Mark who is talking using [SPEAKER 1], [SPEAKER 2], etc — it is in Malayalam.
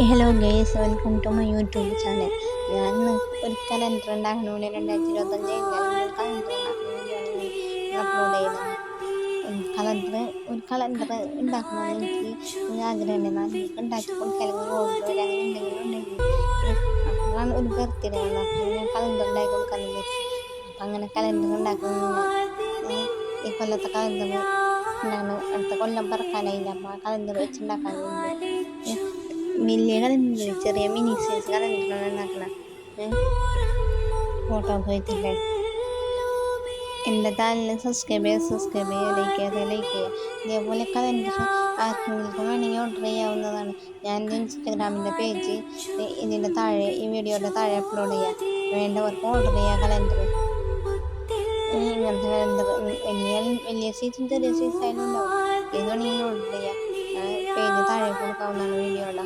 [SPEAKER 1] Hello guys, welcome to my YouTube channel. ഞാൻ ഒരു കലണ്ടർ ഉണ്ടാക്കുന്ന വീഡിയോ 2025 കലണ്ടർ ഉണ്ടാക്കുന്ന വീഡിയോ ആണ് ഞാൻ അപ്ലോഡ് ചെയ്തത്. കലണ്ടർ ഉണ്ടാക്കണമെന്ന് എനിക്ക് ആഗ്രഹമുണ്ട്. നിങ്ങൾക്ക് ഉണ്ടാക്കി കൊടുക്കാനെങ്കിൽ ഓർഡർ വരെ അങ്ങനെ എന്തെങ്കിലും ഉണ്ടെങ്കിൽ അപ്പോഴാണ് ഒരു ബർത്ത്ഡേ ആണ്. അപ്പോൾ ഞാൻ കലണ്ടർ ഉണ്ടാക്കി കൊടുക്കാൻ വിചാരിച്ചു. അപ്പം അങ്ങനെ കലണ്ടർ ഉണ്ടാക്കുന്നത് ഈ കൊല്ലത്തെ കലണ്ടർ ഉണ്ടാകുന്നത് അടുത്ത കൊല്ലം പറക്കാനായില്ല. അപ്പോൾ ആ കലണ്ടർ വെച്ചുണ്ടാക്കാൻ വേണ്ടി വലിയ കലണ്ടർ, ചെറിയ മിനി സൈസ് കലണ്ടറാണ് ഉണ്ടാക്കണം. ഫോട്ടോ ഒക്കെ വെച്ചിട്ട് എൻ്റെ ചാനൽ സബ്സ്ക്രൈബ് ചെയ്യുക, ലൈക്ക് ചെയ്യുക. ഇതേപോലെ കലണ്ടർ ആർക്കെങ്കിലും വേണമെങ്കിൽ ഓർഡർ ചെയ്യാവുന്നതാണ്. ഞാൻ എൻ്റെ ഇൻസ്റ്റഗ്രാമിൻ്റെ പേജ് ഇതിൻ്റെ താഴെ, ഈ വീഡിയോയുടെ താഴെ അപ്ലോഡ് ചെയ്യാം. വേണ്ടവർക്ക് ഓർഡർ ചെയ്യുക. കലണ്ടർ ഇങ്ങനത്തെ കലണ്ടർ വലിയ സൈസും ചെറിയ സൈസായാലും ഉണ്ടാവും. ഏത് വേണമെങ്കിലും ഓർഡർ ചെയ്യാം. പേജ് താഴെ കൊടുക്കാവുന്നതാണ് വീഡിയോയുടെ.